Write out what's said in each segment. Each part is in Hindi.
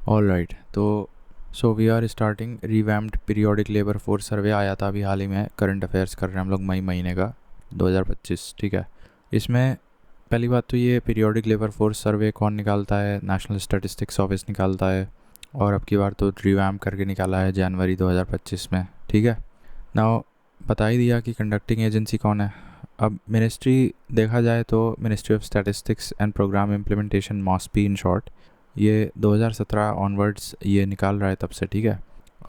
ऑल राइट, तो so we are starting revamped periodic labour force survey. आया था अभी हाल ही में, करंट अफेयर्स कर रहे हैं हम लोग मई महीने का 2025। ठीक है, इसमें पहली बात तो ये पीरियोडिक लेबर फोर्स सर्वे कौन निकालता है, नेशनल स्टैटिस्टिक्स ऑफिस निकालता है, और अब की बार तो रिवैम्प करके निकाला है जनवरी 2025 में। ठीक है, नाउ बता ही दिया कि कंडक्टिंग एजेंसी कौन है। अब मिनिस्ट्री देखा जाए तो ministry of statistics and programme implementation, MoSPI in short, ये 2017 ऑनवर्ड्स ये निकाल रहा है तब से। ठीक है,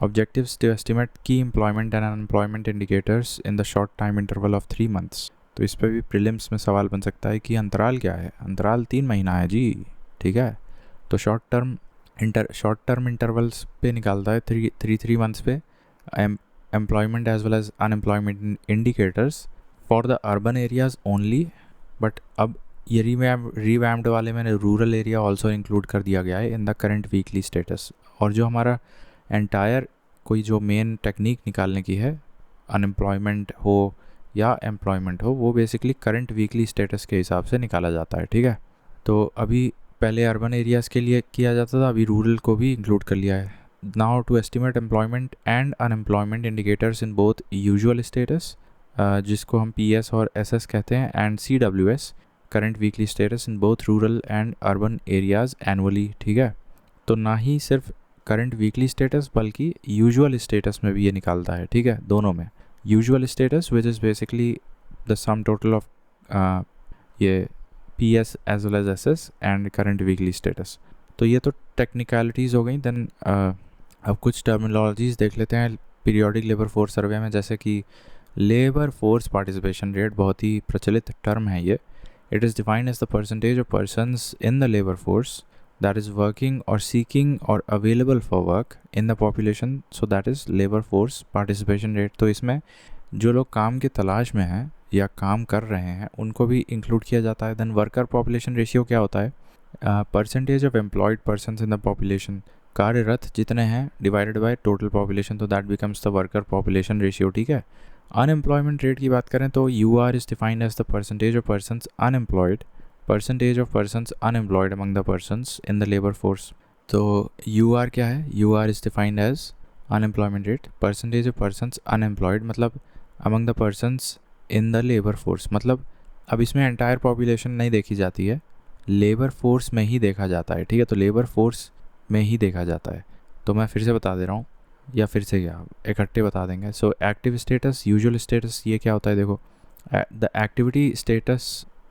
ऑब्जेक्टिव्स टू एस्टिमेट की employment and unemployment indicators in the short time interval of 3 months. तो इस पर भी प्रीलिम्स में सवाल बन सकता है कि अंतराल क्या है। अंतराल 3 महीना है जी। ठीक है, तो शॉर्ट टर्म इंटरवल्स पे निकालता है, थ्री मंथ्स पे employment as well as unemployment indicators for the urban areas only. But अब ये रिवैम्ड वाले में रूरल एरिया ऑल्सो इंक्लूड कर दिया गया है in the current weekly status. और जो हमारा एंटायर कोई जो मेन टेक्निक निकालने की है, अनएम्प्लॉयमेंट हो या एम्प्लॉयमेंट हो, वो बेसिकली करंट वीकली स्टेटस के हिसाब से निकाला जाता है। ठीक है, तो अभी पहले अर्बन एरियाज़ के लिए किया जाता था, अभी रूरल को भी इंक्लूड कर लिया है। Now to estimate employment and unemployment indicators in both usual status, जिसको हम PS और SS कहते हैं, and CWS, current weekly status in both rural and urban areas annually. ठीक है, तो ना ही सिर्फ करंट वीकली स्टेटस बल्कि यूजुअल स्टेटस में भी ये निकालता है। ठीक है, दोनों में usual status which is basically the sum total of ये PS as well as SS and current weekly status. तो ये तो टेक्निकलिटीज़ हो गई। देन अब कुछ टर्मिनोलॉजीज़ देख लेते हैं पीरियोडिक लेबर फोर्स सर्वे में, जैसे कि लेबर फोर्स पार्टिसिपेशन रेट, बहुत ही प्रचलित टर्म है ये। It is defined as the percentage of persons in the labour force that is working or seeking or available for work in the population, so that is labor force participation rate। तो इसमें जो लोग काम की तलाश में हैं या काम कर रहे हैं उनको भी इंक्लूड किया जाता है। देन वर्कर पॉपुलेशन रेशियो क्या होता है, percentage of employed persons in the population, कार्यरत जितने हैं डिवाइडेड बाय टोटल पॉपुलेशन, तो that becomes the worker population ratio. ठीक है, अनएम्प्लॉयमेंट रेट की बात करें तो UR is defined as the percentage of persons unemployed, percentage of persons unemployed among the persons in the labour force. तो UR क्या है, UR is defined as unemployment rate, percentage of persons unemployed, मतलब among the persons in the labour force. मतलब अब इसमें एंटायर पॉपुलेशन नहीं देखी जाती है, लेबर फोर्स में ही देखा जाता है। ठीक है, तो लेबर फोर्स में ही देखा जाता है। तो मैं फिर से बता दे रहा हूँ, या फिर से क्या इकट्ठे बता देंगे। So active status, usual status, ये क्या होता है देखो, the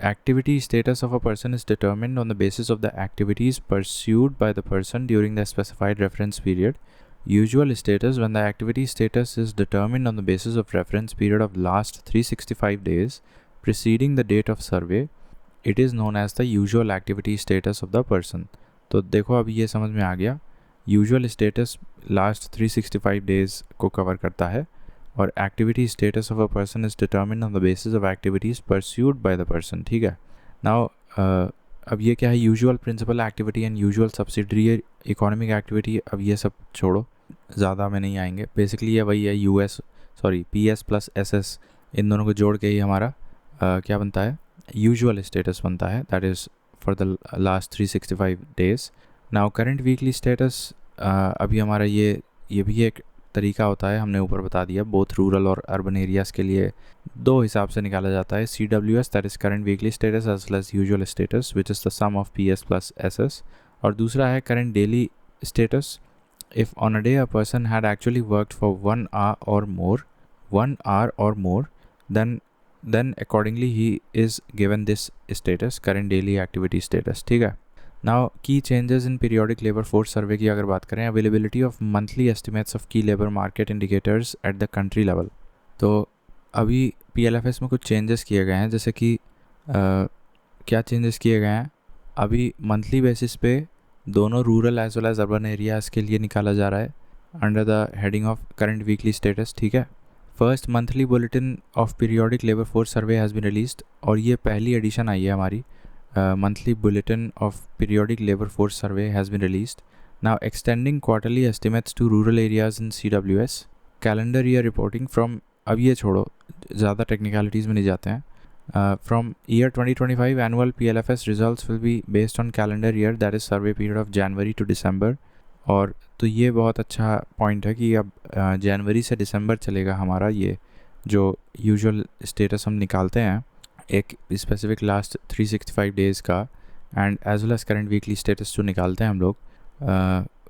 activity status of a person is determined on the basis of the activities pursued by the person during the specified reference period. Usual status, when the activity status is determined on the basis of reference period of last 365 days preceding the date of survey, it is known as the usual activity status of the person। तो देखो अब ये समझ में आ गया, यूजुअल स्टेटस लास्ट 365 डेज़ को कवर करता है, और activity status of a person is determined on the basis of activities pursued by the person. ठीक है, नाउ अब ये क्या है, usual principal activity and usual subsidiary economic activity. अब ये सब छोड़ो, ज़्यादा में नहीं आएंगे। बेसिकली ये वही है, PS प्लस SS, इन दोनों को जोड़ के ही हमारा क्या बनता है, यूजुअल स्टेटस बनता है, that is for the last 365 days. Now current weekly status, अभी हमारा ये भी एक तरीका होता है, हमने ऊपर बता दिया। बोथ रूरल और अर्बन एरियाज़ के लिए दो हिसाब से निकाला जाता है, CWS that is current weekly status as well as usual status which is the sum of PS plus SS, और दूसरा है current daily status. If on a day a person had actually worked for 1 hour or more, then accordingly he is given this status, current daily activity status। ठीक है, now the changes in periodic labour force survey की अगर बात करें, availability of monthly estimates of the labour market indicators at the country level. तो अभी PLFS में कुछ चेंजेस किए गए हैं, जैसे कि क्या चेंजेस किए गए हैं, अभी मंथली बेसिस पे दोनों rural as well as urban areas के लिए निकाला जा रहा है under the heading of current weekly status. ठीक है, first monthly bulletin of periodic labour force survey has been released, और ये पहली एडिशन आई है हमारी। Monthly bulletin of periodic labor force survey has been released. Now extending quarterly estimates to rural areas in CWS. Calendar year reporting from, अब ये छोड़ो, ज़्यादा टेक्निकलिटीज़ में नहीं जाते हैं। From year 2025 annual PLFS results will be based on calendar year, that is survey period of January to December, और तो ये बहुत अच्छा पॉइंट है कि अब जनवरी से दिसंबर चलेगा हमारा ये जो यूजुअल स्टेटस हम निकालते हैं एक स्पेसिफिक लास्ट 365 डेज़ का and as well as current weekly status जो निकालते हैं हम लोग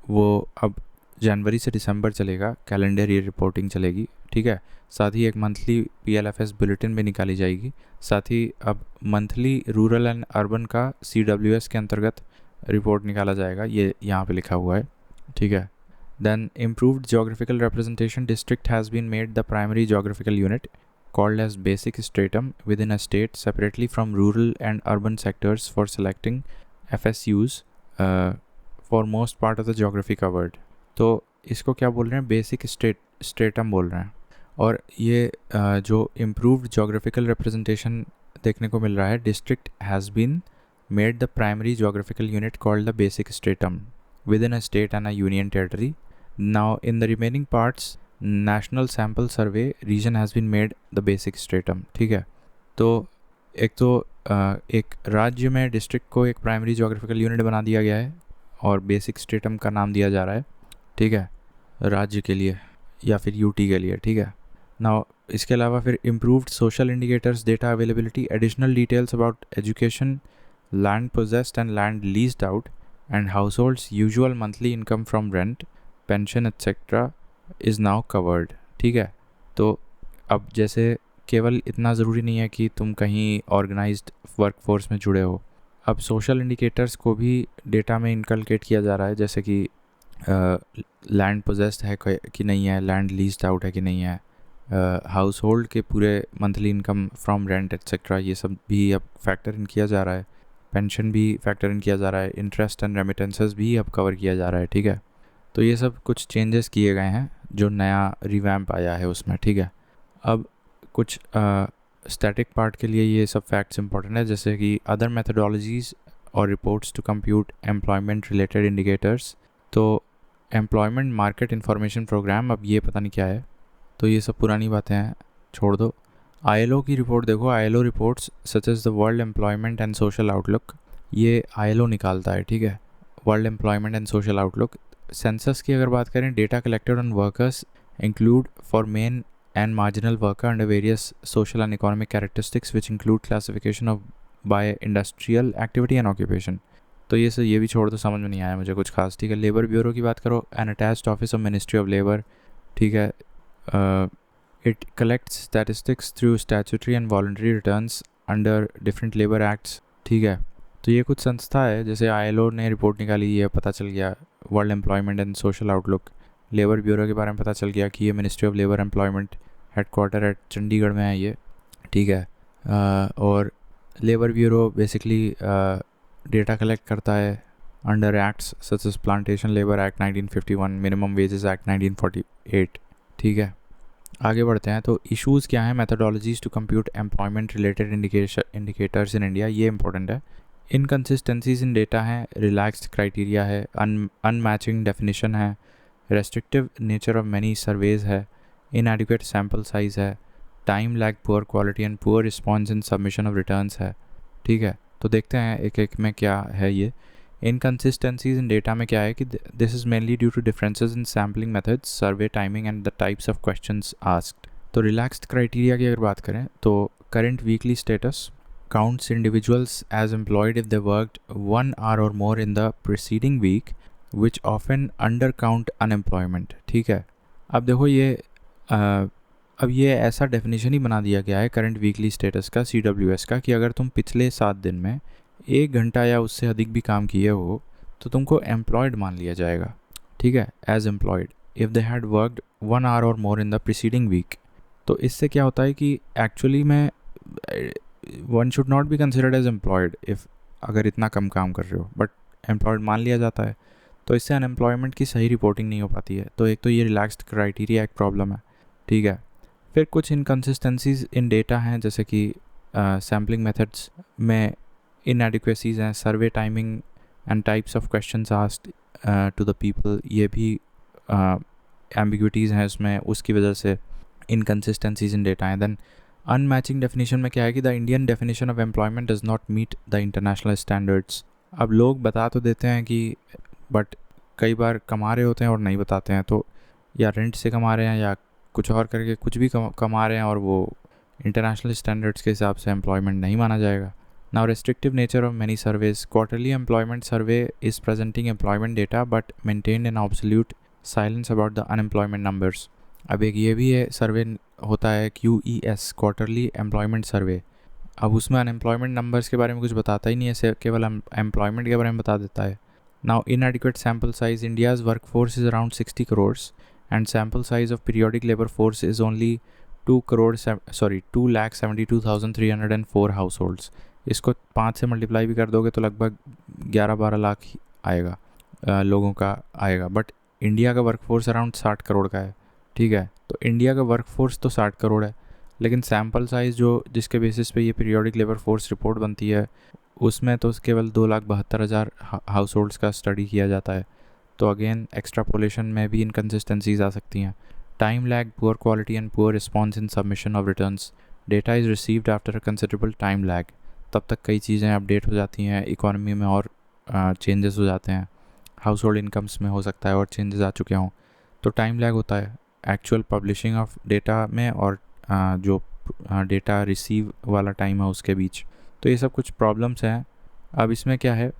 वो अब जनवरी से दिसंबर चलेगा, कैलेंडर ईयर रिपोर्टिंग चलेगी, ठीक है। साथ ही एक मंथली PLFS बुलेटिन भी निकाली जाएगी। साथ ही अब मंथली रूरल एंड अर्बन का CWS के अंतर्गत रिपोर्ट निकाला जाएगा, ये यहाँ पे लिखा हुआ है, ठीक है। Then improved geographical representation district has been made the primary geographical unit called as basic stratum within a state separately from rural and urban sectors for selecting FSUs for most part of the geography covered। तो इसको क्या बोल रहे हैं, बेसिक स्ट्रेटम बोल रहे हैं। और ये जो इम्प्रूव्ड जोग्राफिकल रिप्रेजेंटेशन देखने को मिल रहा है, district has been made the primary geographical unit called the basic stratum within a state and a union territory. Now in the remaining parts national sample survey region has been made the basic stratum, ठीक है। तो एक राज्य में डिस्ट्रिक्ट को एक प्राइमरी जोग्राफिकल यूनिट बना दिया गया है और बेसिक स्ट्रेटम का नाम दिया जा रहा है, ठीक है, राज्य के लिए या फिर यूटी के लिए, ठीक है। नाउ इसके अलावा फिर improved social indicators, data availability, additional details about education, land possessed and land leased out and house holds usual monthly income from rent, pension etcetera is now covered, ठीक है। तो अब जैसे केवल इतना ज़रूरी नहीं है कि तुम कहीं ऑर्गेनाइज्ड वर्कफोर्स में जुड़े हो, अब सोशल इंडिकेटर्स को भी डेटा में इनकलकेट किया जा रहा है, जैसे कि लैंड पोजेस्ड है कि नहीं है, लैंड लीज्ड आउट है कि नहीं है, हाउस होल्ड के पूरे monthly income from rent etcetera, ये सब भी अब फैक्टर इन किया जा रहा है, पेंशन भी फैक्टर इन किया जा रहा है, इंटरेस्ट एंड रेमिटेंसेस भी अब कवर किया जा रहा है, ठीक है। तो ये सब कुछ चेंजेस किए गए हैं जो नया रिवैम्प आया है उसमें, ठीक है। अब कुछ स्टैटिक पार्ट के लिए ये सब फैक्ट्स इंपॉर्टेंट है, जैसे कि अदर मेथडोलॉजीज़ और reports to compute employment related indicators. तो एम्प्लॉयमेंट मार्केट इंफॉर्मेशन प्रोग्राम, अब ये पता नहीं क्या है, तो ये सब पुरानी बातें हैं, छोड़ दो। ILO की रिपोर्ट देखो, ILO reports such as the world employment and social outlook, ये ILO निकालता है, ठीक है, world employment and social outlook. Census की अगर बात करें, data collected on workers include for main and marginal worker under various social and economic characteristics which include classification of by industrial activity and occupation। तो ये भी छोड़ दो, समझ में नहीं आया मुझे कुछ खास, ठीक है। लेबर ब्यूरो की बात करो, N attached office of ministry of labour, ठीक है। It collects statistics through statutory and voluntary returns under different labour acts, ठीक है। तो ये कुछ संस्था है, जैसे ILO ने रिपोर्ट निकाली, ये पता चल गया world employment and social outlook. Labour bureau के बारे में पता चल गया कि ये ministry of labour employment headquarter at Chandigarh में है ये, ठीक है। और labour bureau basically data collect करता है under acts such as plantation labour act 1951, minimum wages act 1948, ठीक है। आगे बढ़ते हैं, तो इश्यूज़ क्या हैं, methodologies to compute employment related indicators in India, ये इंपॉर्टेंट है। इनकन्सिस्टेंसीज इन डेटा है, रिलैक्स्ड क्राइटेरिया है, अनमैचिंग डेफिनेशन है, restrictive nature of many surveys है, इनएडिक्वेट सैम्पल साइज़ है, time lag, poor quality and poor response in submission of returns है, ठीक है। तो देखते हैं एक एक में क्या है ये इनकन्सिस्टेंसीज इन डेटा में क्या है कि this is mainly due to differences in sampling methods, survey timing and the types of questions asked. तो रिलैक्स्ड क्राइटेरिया की अगर बात करें, तो current weekly status counts individuals as employed if they worked 1 hour or more in the preceding week, which often undercount unemployment, ठीक है। अब देखो अब ये ऐसा डेफिनेशन ही बना दिया गया है करंट वीकली स्टेटस का, CWS का, कि अगर तुम पिछले 7 दिन में 1 घंटा या उससे अधिक भी काम किए हो तो तुमको एम्प्लॉयड मान लिया जाएगा, ठीक है, as employed if they had worked 1 hour और more in the preceding week. तो इससे क्या होता है कि एक्चुअली में one should not be considered as employed if अगर इतना कम काम कर रहे हो, बट एम्प्लॉयड मान लिया जाता है, तो इससे अनएम्प्लॉयमेंट की सही रिपोर्टिंग नहीं हो पाती है। तो एक तो ये रिलैक्स्ड क्राइटेरिया एक प्रॉब्लम है, ठीक है। फिर कुछ इनकन्सिस्टेंसीज इन डेटा हैं, जैसे कि सैम्पलिंग मेथड्स में इनएडिक्वेसीज हैं, survey timing and types of questions asked to the people, ये भी एम्बिग्विटीज़ हैं उसमें, उसकी वजह से इनकन्सिस्टेंसीज इन डेटा हैं। देन अनमैचिंग डेफिनेशन में क्या है कि the Indian definition of employment does not meet the international standards. अब लोग बता तो देते हैं कि बट कई बार कमा रहे होते हैं और नहीं बताते हैं, तो या रेंट से कमा रहे हैं या कुछ और करके कुछ भी कमा रहे हैं और वो इंटरनेशनल स्टैंडर्ड्स के हिसाब से एम्प्लॉयमेंट नहीं माना जाएगा. Now, restrictive nature of many surveys. Quarterly employment survey is presenting employment data but maintained an absolute silence about the unemployment numbers. अब एक ये भी है सर्वे होता है QES क्वार्टरली एम्प्लॉयमेंट सर्वे. अब उसमें अनएम्प्लॉयमेंट नंबर्स के बारे में कुछ बताता ही नहीं है, सिर्फ केवल एम्प्लॉयमेंट के बारे में बता देता है. Now inadequate sample size. India's workforce is around 60 crores and sample size of periodic labor force is only 2,72,304 households. इसको 5 से मल्टीप्लाई भी कर दोगे तो लगभग 11-12 लाख ही आएगा, लोगों का आएगा. बट इंडिया का वर्कफोर्स अराउंड 60 करोड़ का है. ठीक है, तो इंडिया का वर्कफोर्स तो 60 करोड़ है, लेकिन सैम्पल साइज़ जो जिसके बेसिस पे ये पीरियोडिक लेबर फोर्स रिपोर्ट बनती है उसमें तो केवल 2,72,000 हाउस होल्ड्स का स्टडी किया जाता है. तो अगेन एक्स्ट्रापोलेशन में भी इनकन्सिस्टेंसीज आ सकती हैं. Time lag, poor quality and poor response in submission of returns. Data is received after a considerable time lag. तब तक कई चीज़ें अपडेट हो जाती हैं, इकोनॉमी में और चेंजेस हो जाते हैं, हाउस होल्ड इनकम्स में हो सकता है और चेंजेस आ चुके हों, तो टाइम लैग होता है एक्चुअल पब्लिशिंग ऑफ डेटा में और जो डेटा रिसीव वाला टाइम है उसके बीच. तो ये सब कुछ प्रॉब्लम्स हैं. अब इसमें क्या है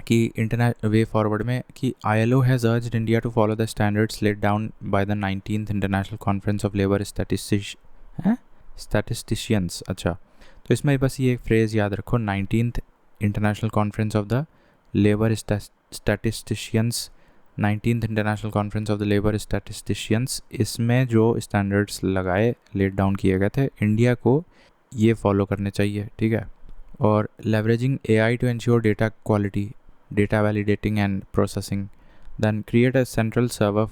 कि इंटरनेट वे फॉरवर्ड में कि ILO has urged India to follow the standards laid down by the 19th international conference of labour statisticians. अच्छा, तो इसमें बस ये एक फ्रेज़ याद रखो, 19th international conference of the labour statisticians. 19th international conference of the labour statisticians, इसमें जो स्टैंडर्ड्स लगाए लेट डाउन किए गए थे, इंडिया को ये फॉलो करने चाहिए. ठीक है, और leveraging AI to ensure data quality, data validating and processing. Then create a central server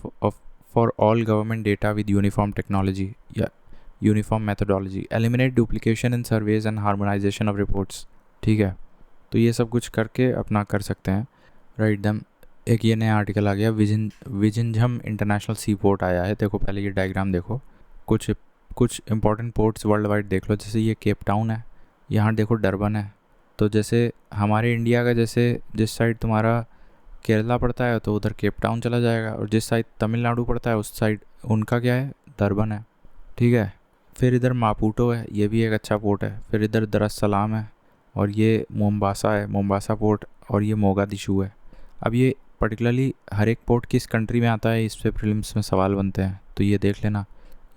for all government data with uniform technology या uniform methodology. Eliminate duplication in surveys and harmonisation of reports. ठीक है, तो ये सब कुछ करके अपना कर सकते हैं. राइट देम एक ये नया आर्टिकल आ गया, विजिंझम इंटरनेशनल सी पोर्ट आया है. देखो पहले ये डायग्राम देखो, कुछ इंपॉर्टेंट पोर्ट्स वर्ल्ड वाइड देख लो. जैसे ये केप टाउन है, यहाँ देखो डरबन है. तो जैसे हमारे इंडिया का जैसे जिस साइड तुम्हारा केरला पड़ता है तो उधर केप टाउन चला जाएगा, और जिस साइड तमिलनाडु पड़ता है उस साइड उनका क्या है, डरबन है. ठीक है, फिर इधर मापुटो है, ये भी एक अच्छा पोर्ट है. फिर इधर दर एस सलाम है, और ये मोम्बासा है, मोम्बासा पोर्ट, और ये मोगादिशु है. अब ये पर्टिकुलरली हर एक पोर्ट किस कंट्री में आता है, इस पे प्रीलिम्स में सवाल बनते हैं, तो ये देख लेना.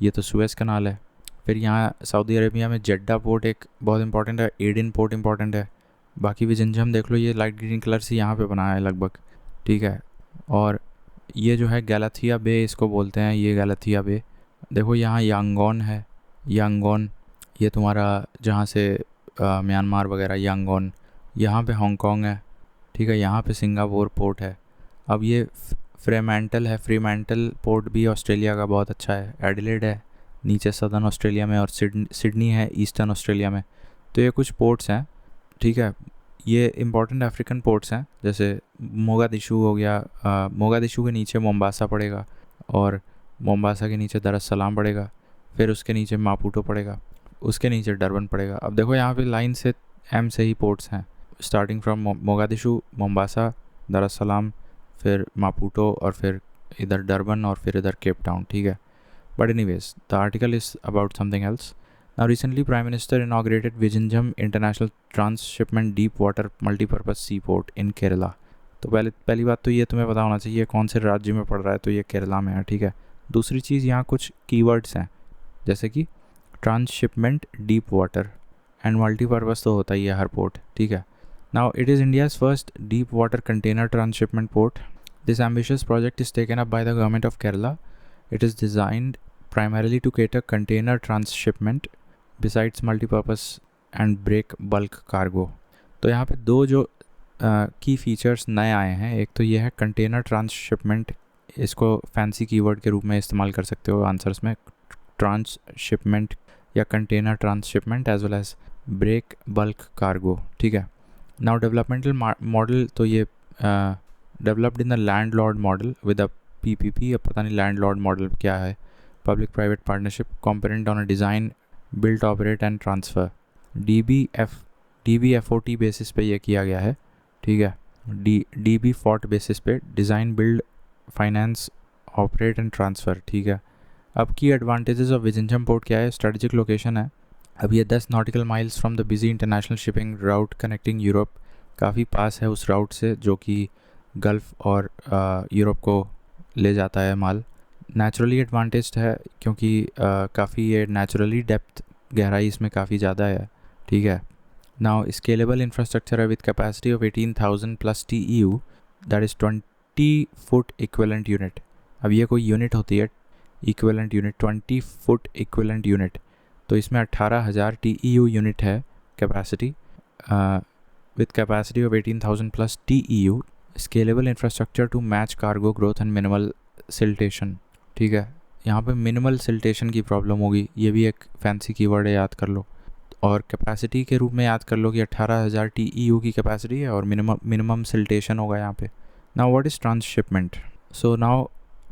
ये तो सुएज़ कनाल है. फिर यहाँ सऊदी अरेबिया में जेड्डा पोर्ट एक बहुत इंपॉर्टेंट है, एडन पोर्ट इंपॉर्टेंट है. बाकी विजिंझम देख लो, ये लाइट ग्रीन कलर से यहाँ पे बना है लगभग. ठीक है, और ये जो है गैलाथिया बे इसको बोलते हैं, ये गैलाथिया बे. देखो यहाँ यांगोन है, यांगोन ये तुम्हारा जहाँ से म्यांमार वगैरह यांगोन. यहाँ पे हांगकांग है. ठीक है, यहाँ पे सिंगापुर पोर्ट है. अब ये फ्रीमैंटल है, फ्रीमैंटल पोर्ट भी ऑस्ट्रेलिया का बहुत अच्छा है. एडिलेड है नीचे सदर्न ऑस्ट्रेलिया में, और सिडनी है ईस्टर्न ऑस्ट्रेलिया में. तो ये कुछ पोर्ट्स हैं. ठीक है, ये इंपॉर्टेंट अफ्रीकन पोर्ट्स हैं. जैसे मोगादिशु हो गया, मोगादिशु के नीचे मोम्बासा पड़ेगा, और मोम्बासा के नीचे दर एस सलाम पड़ेगा, फिर उसके नीचे मापुटो पड़ेगा, उसके नीचे डरबन पड़ेगा. अब देखो यहाँ पे लाइन से M से ही पोर्ट्स हैं, starting from Mogadishu, Mombasa, Dar es Salaam, फिर मापुटो, और फिर इधर डरबन, और फिर इधर केप टाउन. ठीक है, but anyways the article is about something else. Now recently Prime Minister inaugurated Vizhinjam International Transshipment Deep Water Multipurpose Seaport in Kerala. तो पहली बात तो ये तुम्हें पता होना चाहिए कौन से राज्य में पड़ रहा है, तो ये केरला में है. ठीक है, दूसरी चीज़ यहाँ कुछ कीवर्ड्स हैं जैसे कि transshipment, deep water and multipurpose तो होता ही है हर पोर्ट. ठीक है, now it is India's first deep water container transshipment port. This ambitious project is taken up by the government of Kerala. It is designed primarily to cater container transshipment besides multipurpose and break bulk cargo. तो यहाँ पे दो जो की फीचर्स नए आए हैं, एक तो ये है कंटेनर ट्रांसशिपमेंट. इसको फैंसी कीवर्ड के रूप में इस्तेमाल कर सकते हो आंसर्स में, ट्रांसशिपमेंट या container transshipment as well as break bulk cargo. ठीक है, नाउ डेवलपमेंटल मॉडल, तो ये developed in the landlord model with a PPP. अब पता नहीं लैंडलॉर्ड मॉडल क्या है, public private partnership component on a design, build, operate and transfer. DBFOT basis पे ये किया गया है. ठीक है, DBFOT बेसिस पे design, build, finance, operate and transfer, ठीक है। अब की एडवांटेजेस ऑफ विजिंजम पोर्ट क्या है? स्ट्रेटजिक लोकेशन है। अब ये 10 nautical miles from the busy international shipping route connecting Europe, काफ़ी पास है उस राउट से जो कि गल्फ़ और यूरोप को ले जाता है माल। नेचुरली एडवांटेज्ड है क्योंकि काफ़ी ये नेचुरली डेप्थ, गहराई इसमें काफ़ी ज़्यादा है, ठीक है। नाउ स्केलेबल इंफ्रास्ट्रक्चर है with capacity of 18,000 plus TEU, that is 20 foot equivalent unit. अब ये कोई यूनिट होती है, equivalent unit, 20 foot equivalent unit, तो इसमें 18,000 TEU यूनिट है capacity, with capacity of 18,000 plus TEU। Scalable infrastructure to match cargo growth and minimal siltation, ठीक है। यहाँ पे मिनिमल सिल्टेशन की प्रॉब्लम होगी, ये भी एक फैंसी कीवर्ड है, याद कर लो। और कैपेसिटी के रूप में याद कर लो कि 18,000 TEU की कैपेसिटी है और मिनिमम सिल्टेशन होगा यहाँ पे। Now what is transshipment? So now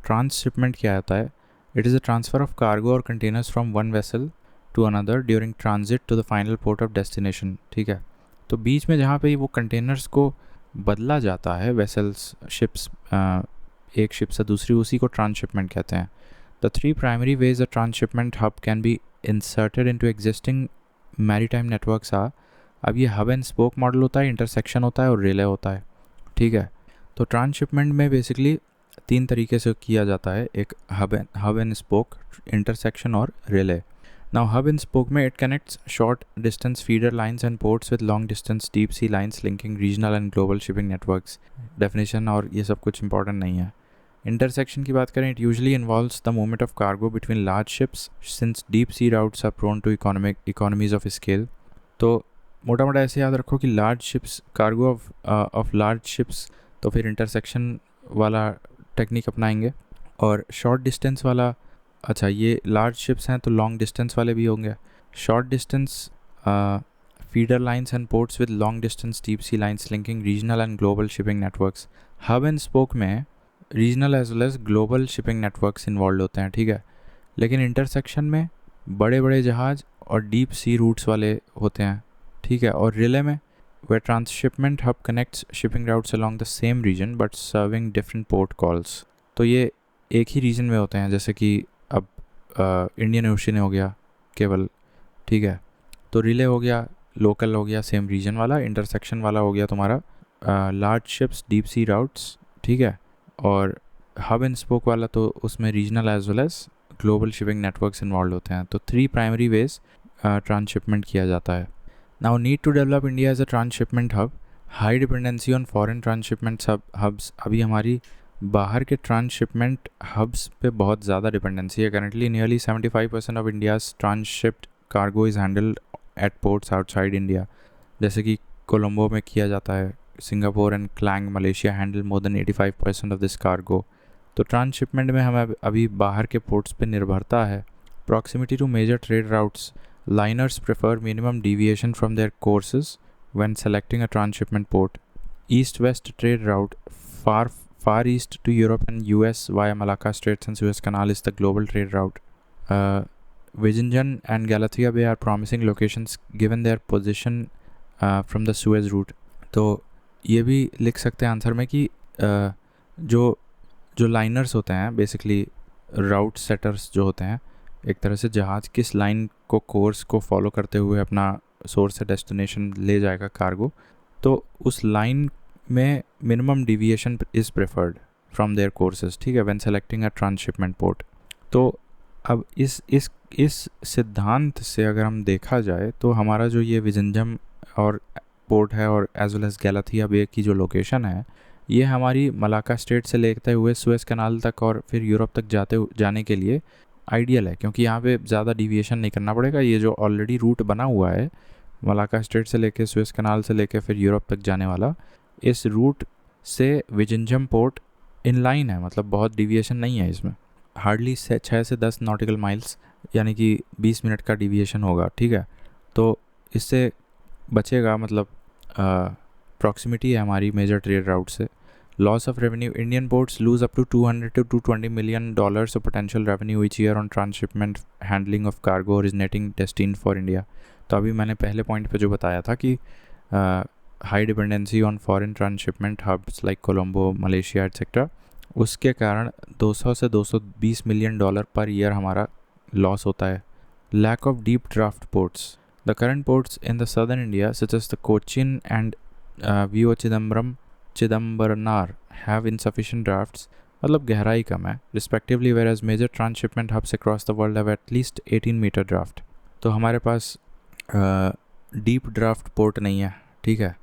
transshipment क्या होता है? It is a transfer of cargo or containers from one vessel to another during transit to the final port of destination, ठीक है। तो बीच में जहाँ पे वो कंटेनर्स को बदला जाता है, वेसल्स, शिप्स, एक शिप से दूसरी, उसी को ट्रांसशिपमेंट कहते हैं। The 3 primary ways a transshipment hub can be inserted into existing maritime networks आ। अब ये हब एंड स्पोक मॉडल होता है, इंटरसेक्शन होता है और रिले होता है, ठीक है। तो ट्रांसशिपमेंट में बेसिकली 3 तरीके से किया जाता है, एक हब एंड स्पोक, इंटरसेक्शन और relay. Now hub and spoke में it connects short distance feeder lines and ports with long distance deep sea lines linking regional and global shipping networks. Definition और ये सब कुछ इंपॉर्टेंट नहीं है। इंटरसेक्शन की बात करें, it usually involves the movement of cargo between large ships since deep sea routes are prone to economies of scale. तो मोटा मोटा ऐसे याद रखो कि large ships, cargo of large ships, तो फिर इंटरसेक्शन वाला टेक्निक अपनाएंगे। और शॉर्ट डिस्टेंस वाला, अच्छा ये लार्ज शिप्स हैं तो लॉन्ग डिस्टेंस वाले भी होंगे। Short distance feeder lines and ports with long distance deep sea lines linking regional and global shipping networks. Hub and spoke में regional as well as global shipping networks involve होते हैं, ठीक है। लेकिन इंटरसेक्शन में बड़े बड़े जहाज़ और डीप सी रूट्स वाले होते हैं, ठीक है। और रिले में where transshipment hub connects shipping routes along the same region but serving different port calls। तो ये एक ही रीजन में होते हैं, जैसे कि अब इंडियन ओशन हो गया केवल, ठीक है। तो रिले हो गया, लोकल हो गया सेम रीजन वाला, इंटरसेक्शन वाला हो गया तुम्हारा large ships deep sea routes, ठीक है। और हब एंड स्पोक वाला तो उसमें regional as well as global shipping networks involve होते हैं। तो 3 प्राइमरी वेज ट्रांसशिपमेंट किया जाता है। Now need to develop India as a transshipment hub, high dependency on foreign transshipment hubs। अभी हमारी बाहर के ट्रांसशिपमेंट हब्स पे बहुत ज़्यादा डिपेंडेंसी है। Currently nearly 75% of India's transshipped cargo is handled at ports outside India। जैसे कि कोलंबो में किया जाता है, Singapore and Klang Malaysia handle more than 85% of this cargo. तो ट्रांसशिपमेंट में हमें अभी बाहर के पोर्ट्स पे निर्भरता है। Proximity to major trade routes, liners prefer minimum deviation from their courses when selecting a transshipment port। East-west trade route, far east to Europe and US via Malacca Straits and Suez Canal is the global trade route। Vizhinjan and Galathea Bay are promising locations given their position from the Suez route। तो ये भी लिख सकते हैं आंसर में कि जो लाइनर्स होते हैं बेसिकली राउट सेटर्स जो होते हैं, एक तरह से जहाज़ किस लाइन को, कोर्स को फॉलो करते हुए अपना सोर्स से डेस्टिनेशन ले जाएगा कार्गो, तो उस लाइन में minimum deviation is preferred from their courses, ठीक है, when selecting a transshipment port. तो अब इस सिद्धांत से अगर हम देखा जाए तो हमारा जो ये विजिंजम और पोर्ट है और एज वेल एज गैलाथिया बे की जो लोकेशन है, ये हमारी मलाका स्ट्रेट से लेते हुए सुएज कैनाल तक और फिर यूरोप तक जाने के लिए आइडियल है, क्योंकि यहाँ पे ज़्यादा डिविएशन नहीं करना पड़ेगा। ये जो ऑलरेडी रूट बना हुआ है मलाका स्ट्रेट से लेके सुएज कैनाल से लेके फिर यूरोप तक जाने वाला, इस रूट से विजिंजम पोर्ट इन लाइन है, मतलब बहुत डिविएशन नहीं है इसमें। हार्डली 6 से 10 नॉटिकल माइल्स यानी कि 20 मिनट का डिविएशन होगा, ठीक है। तो इससे बचेगा, मतलब प्रॉक्सिमिटी है हमारी मेजर ट्रेड राउट से। Loss of revenue, Indian ports lose up to $200 to $220 million of potential revenue each year on transshipment handling of cargo originating destined for India। तो अभी मैंने पहले पॉइंट पे जो बताया था कि high dependency on foreign transshipment hubs like Colombo, Malaysia etcetera, उसके कारण 200 से 220 मिलियन डॉलर पर ईयर हमारा लॉस होता है। Lack of deep draft ports, the current ports in the southern India such as the Cochin and V O Chidambaranar have insufficient drafts, मतलब गहराई कम है respectively, whereas major transshipment hubs across the world have at least 18 metre draft. तो हमारे पास डीप ड्राफ्ट पोर्ट नहीं है, ठीक है।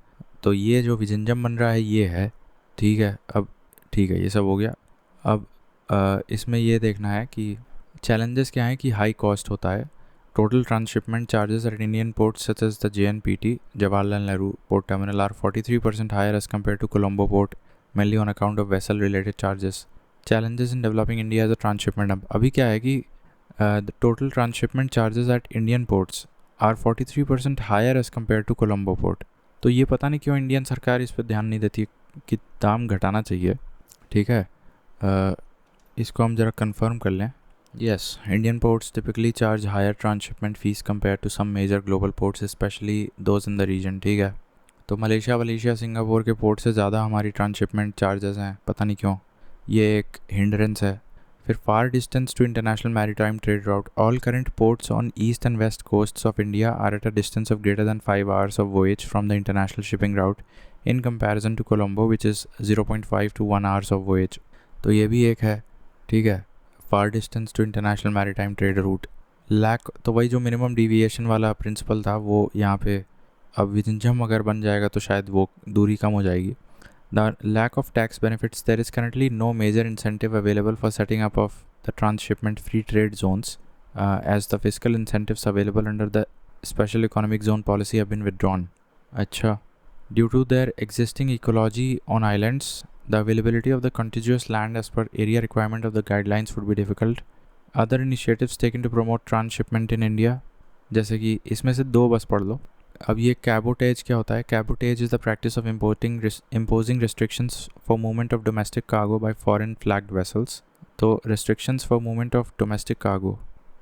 तो ये जो विजंजम बन रहा है ये है, ठीक है। अब ठीक है, ये सब हो गया। अब इसमें ये देखना है कि चैलेंजेस क्या हैं कि हाई कॉस्ट होता है। Total transshipment charges at Indian ports such as the JNPT Jawaharlal Nehru port terminal are 43% higher as compared to Colombo port, mainly on account of vessel related charges. Challenges in developing India as a transshipment. अभी क्या है कि the total transshipment charges at Indian ports are 43% higher as compared to Colombo port. तो ये पता नहीं क्यों इंडियन सरकार इस पर ध्यान नहीं देती कि दाम घटाना चाहिए, ठीक है। इसको हम ज़रा कंफर्म कर लें। Yes, Indian ports typically charge higher transshipment fees compared to some major global ports, especially those in the region, ठीक है। तो मलेशिया सिंगापुर के पोर्ट से ज़्यादा हमारी ट्रांसशिपमेंट चार्जेस हैं, पता नहीं क्यों, ये एक हिंड्रेंस है। फिर far distance to international maritime trade route, all current ports on east and west coasts of India are at a distance of greater than 5 hours of voyage from the international shipping route in comparison to Colombo which is 0.5 to 1 hours of voyage. तो ये भी एक है, ठीक है। Far distance to international maritime trade route, lack, तो वही जो मिनिमम डिविएशन वाला प्रिंसिपल था वो यहाँ पे अब विजंजम अगर बन जाएगा तो शायद वो दूरी कम हो जाएगी। The lack of tax benefits, there is currently no major incentive available for setting up of the transshipment free trade zones as the physical incentives available under the special economic zone policy have been withdrawn. अच्छा, due to their existing ecology on islands, the availability of the contiguous land as per area requirement of the guidelines would be difficult. Other initiatives taken to promote transshipment in India, जैसे कि इसमें से दो बस पढ़ लो। अब ये कैबोटेज क्या होता है? Cabotage is the practice of imposing restrictions for movement of domestic cargo by foreign flagged vessels. तो restrictions for movement of domestic cargo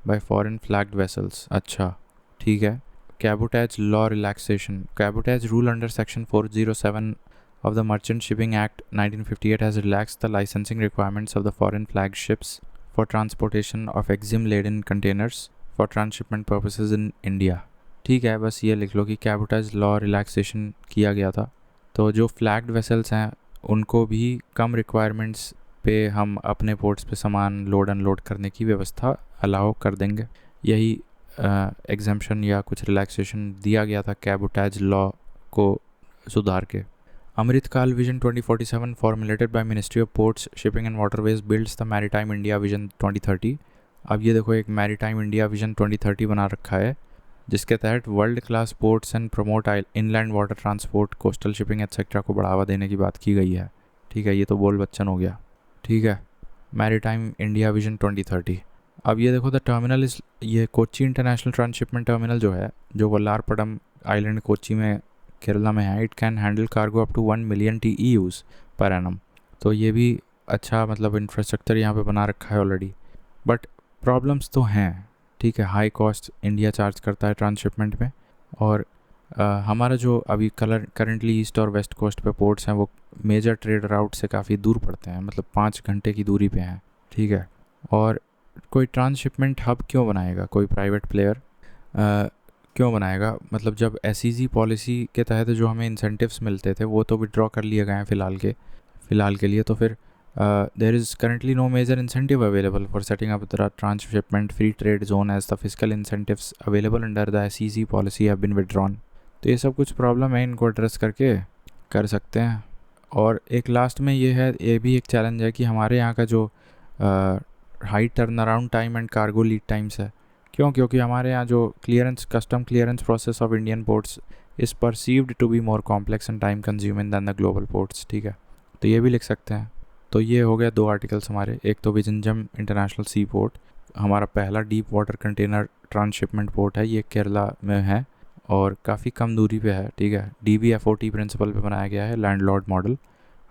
by foreign flagged vessels, अच्छा ठीक है। Cabotage law relaxation, cabotage rule under section 407 of the Merchant Shipping Act 1958 has relaxed the licensing requirements of the foreign flagged ships for transportation of EXIM-laden containers for transshipment purposes in India। ठीक है, बस ये लिख लो कि कैबोटेज लॉ रिलैक्सेशन किया गया था। तो जो फ्लैग्ड वेसल्स हैं उनको भी कम रिक्वायरमेंट्स पे हम अपने पोर्ट्स पे सामान लोड अनलोड करने की व्यवस्था अलाउ कर देंगे। यही एग्जम्पशन या कुछ रिलैक्सेशन दिया गया था कैबोटेज लॉ को सुधार के। Amritkaal Vision 2047 formulated by Ministry of Ports, Shipping and Waterways builds the Maritime India Vision 2030। अब ये देखो एक Maritime India Vision 2030 बना रखा है जिसके तहत world class ports and promote inland water transport, coastal shipping etcetera को बढ़ावा देने की बात की गई है, ठीक है। ये तो बोल बच्चन हो गया, ठीक है। Maritime India Vision 2030। अब ये देखो द टर्मिनल इस, ये कोच्चि इंटरनेशनल ट्रांसशिपमेंट टर्मिनल जो है, जो वल्लारपडम आइलैंड कोच्चि में केरला में है, it can handle cargo up to 1 million TEUs per annum. तो ये भी अच्छा मतलब इंफ्रास्ट्रक्चर यहाँ पे बना रखा है ऑलरेडी, बट प्रॉब्लम्स तो हैं, ठीक है। हाई कॉस्ट इंडिया चार्ज करता है ट्रांसशिपमेंट में, और हमारा जो अभी करंटली ईस्ट और वेस्ट कोस्ट पे पोर्ट्स हैं वो मेजर ट्रेड राउट से काफ़ी दूर पड़ते हैं, मतलब 5 घंटे की दूरी पे हैं, ठीक है। और कोई ट्रांसशिपमेंट हब क्यों बनाएगा कोई प्राइवेट प्लेयर, क्यों बनाएगा? मतलब जब SEZ पॉलिसी के तहत जो हमें इंसेंटिव्स मिलते थे वो तो विड्रॉ कर लिए गए हैं फ़िलहाल के लिए। तो फिर there is currently no major incentive available for setting up the transshipment free trade zone as the physical incentives available under the SEZ policy have been withdrawn. तो ये सब कुछ प्रॉब्लम है, इनको एड्रेस करके कर सकते हैं। और एक लास्ट में ये है, ये भी एक चैलेंज है कि हमारे यहाँ का जो high turn around time and cargo lead times है। क्यों? क्योंकि हमारे यहाँ जो custom clearance process of Indian ports is perceived to be more complex and time consuming than the global ports, ठीक है। तो ये भी लिख सकते हैं। तो ये हो गया 2 आर्टिकल्स हमारे। एक तो विजंजम इंटरनेशनल सी पोर्ट, हमारा पहला deep water container transshipment port है, ये केरला में है और काफ़ी कम दूरी पे है, ठीक है। DBFOT प्रिंसिपल पे बनाया गया है, landlord model.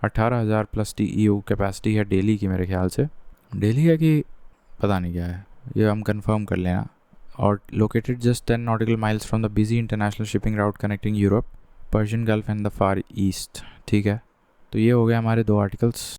18,000 plus TEU capacity है डेली की, मेरे ख्याल से डेली है कि पता नहीं क्या है, ये हम कंफर्म कर लेना। और located just 10 nautical miles from the busy international shipping route connecting Europe, Persian gulf and the far east, ठीक है। तो ये हो गया हमारे 2 आर्टिकल्स।